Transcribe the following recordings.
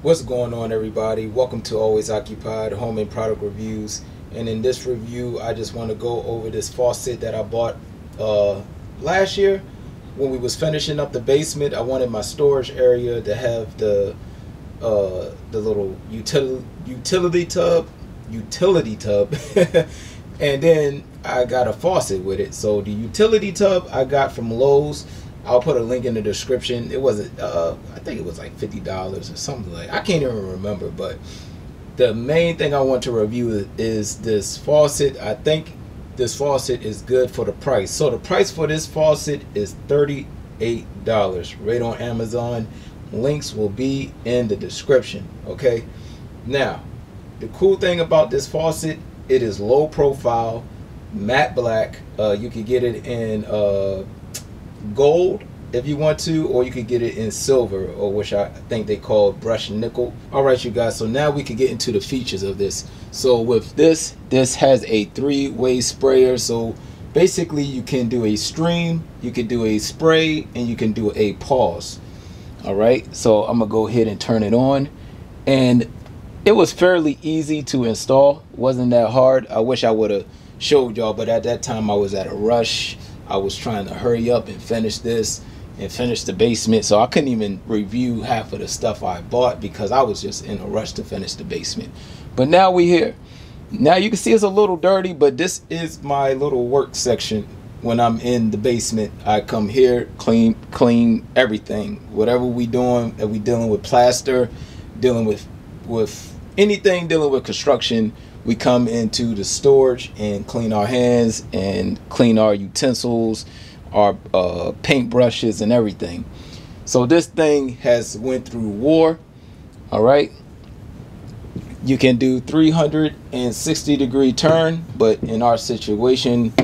What's going on, everybody? Welcome to Always Occupied Home and Product Reviews. And in this review, I just want to go over this faucet that I bought last year when we was finishing up the basement. I wanted my storage area to have the little utility tub, and then I got a faucet with it. So the utility tub I got from Lowe's. I'll put a link in the description. It wasn't, I think it was like $50 or something like. I can't even remember. But the main thing I want to review is this faucet. I think this faucet is good for the price. So the price for this faucet is $38, right on Amazon. Links will be in the description. Okay. Now, the cool thing about this faucet, it is low profile, matte black. You can get it in gold if you want to, or you could get it in silver, or which I think they call brushed nickel. All right, you guys, so now we can get into the features of this. So with this has a three-way sprayer. So basically you can do a stream, you can do a spray, and you can do a pause. All right, so I'm gonna go ahead and turn it on. And it was fairly easy to install, wasn't that hard. I wish I would have showed y'all, but at that time I was at a rush. I was trying to hurry up and finish this and finish the basement, so I couldn't even review half of the stuff I bought because I was just in a rush to finish the basement. But now we're here. Now you can see it's a little dirty, but this is my little work section. When I'm in the basement, I come here, clean everything. Whatever we doing, that we dealing with plaster, dealing with anything dealing with construction, we come into the storage and clean our hands and clean our utensils, our paint brushes and everything. So this thing has went through war. All right, you can do 360-degree turn, but in our situation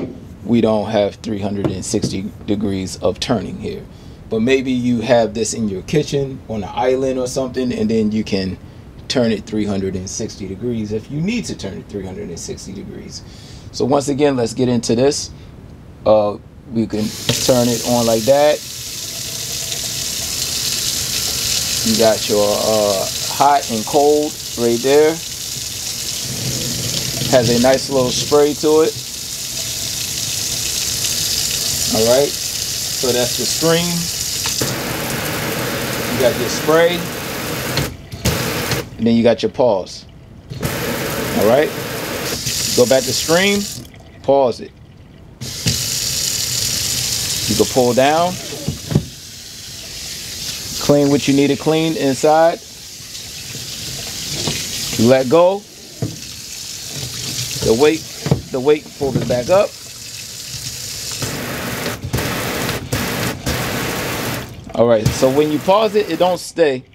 we don't have 360 degrees of turning here. But maybe you have this in your kitchen on an island or something, and then you can turn it 360 degrees if you need to turn it 360 degrees. So once again, let's get into this. We can turn it on like that. You got your hot and cold right there. Has a nice little spray to it. All right, so that's the stream. You got your spray. And then you got your pause. All right, go back to stream, pause it. You can pull down, clean what you need to clean inside. You let go, the weight pulls it back up. All right, so when you pause it, it don't stay.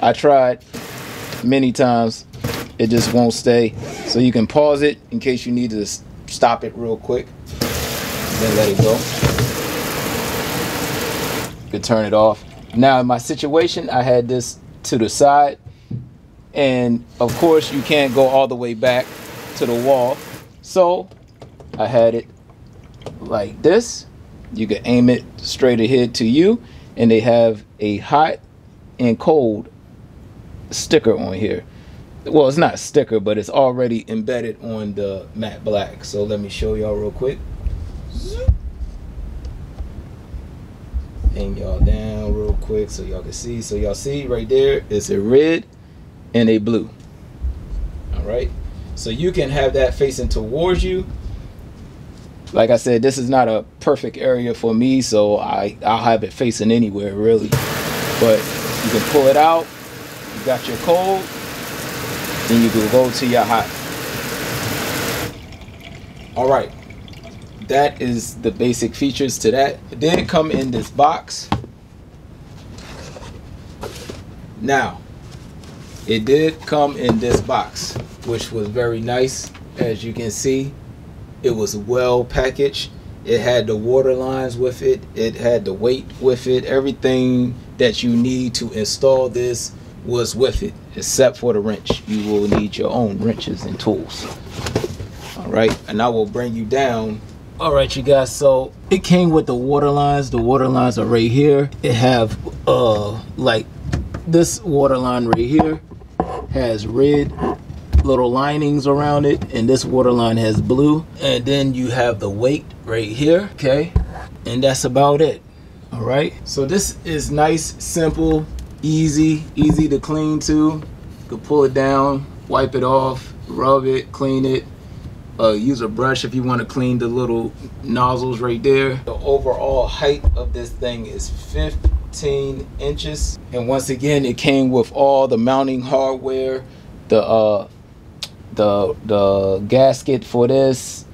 I tried many times, it just won't stay. So you can pause it in case you need to stop it real quick, then let it go. You can turn it off. Now in my situation, I had this to the side, and of course you can't go all the way back to the wall, so I had it like this. You can aim it straight ahead to you, and they have a hot and cold sticker on here. Well, it's not a sticker, but it's already embedded on the matte black. So let me show y'all real quick. Aim y'all down real quick so y'all can see. So y'all see right there, it's a red and a blue. All right, so you can have that facing towards you. Like I said, this is not a perfect area for me, so I'll have it facing anywhere really. But you can pull it out. You got your cold, then you can go to your hot. All right, that is the basic features to that. It did come in this box. Now, it did come in this box, which was very nice. As you can see, it was well packaged. It had the water lines with it. It had the weight with it. Everything that you need to install this was with it, except for the wrench. You will need your own wrenches and tools. All right, and I will bring you down. All right, you guys, so it came with the water lines. The water lines are right here. It have like this water line right here has red little linings around it, and this water line has blue. And then you have the weight right here, okay? And that's about it. All right, so this is nice, simple, easy to clean too. You can pull it down, wipe it off, rub it, clean it. Use a brush if you want to clean the little nozzles right there. The overall height of this thing is 15 inches. And once again, it came with all the mounting hardware, the gasket for this,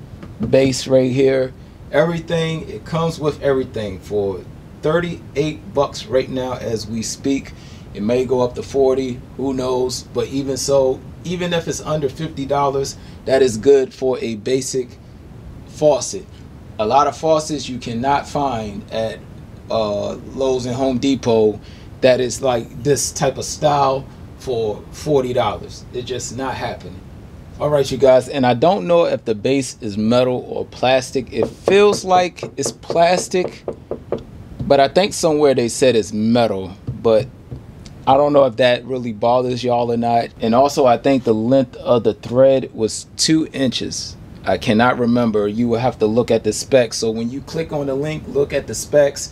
base right here, everything. It comes with everything for $38 right now as we speak. It may go up to 40, who knows? But even so, even if it's under $50, that is good for a basic faucet. A lot of faucets you cannot find at Lowe's and Home Depot that is like this type of style for $40. It's just not happening. All right, you guys, and I don't know if the base is metal or plastic. It feels like it's plastic, but I think somewhere they said it's metal, but I don't know if that really bothers y'all or not. And also, I think the length of the thread was 2 inches. I cannot remember. You will have to look at the specs. So when you click on the link, look at the specs.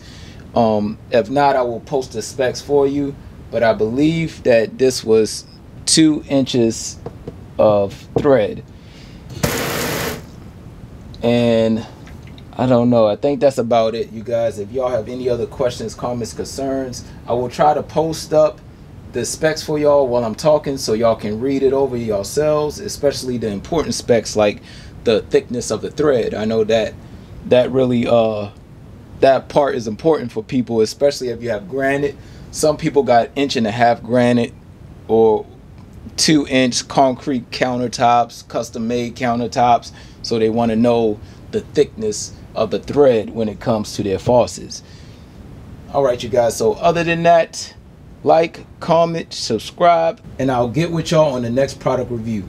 If not, I will post the specs for you. But I believe that this was 2 inches of thread. And I don't know. I think that's about it, you guys. If y'all have any other questions, comments, concerns, I will try to post up the specs for y'all while I'm talking so y'all can read it over yourselves, especially the important specs like the thickness of the thread. I know that really that part is important for people, especially if you have granite. Some people got 1.5 inch granite or 2-inch concrete countertops, custom made countertops, so they want to know the thickness of the thread when it comes to their faucets. All right, you guys, so other than that, like, comment, subscribe, and I'll get with y'all on the next product review.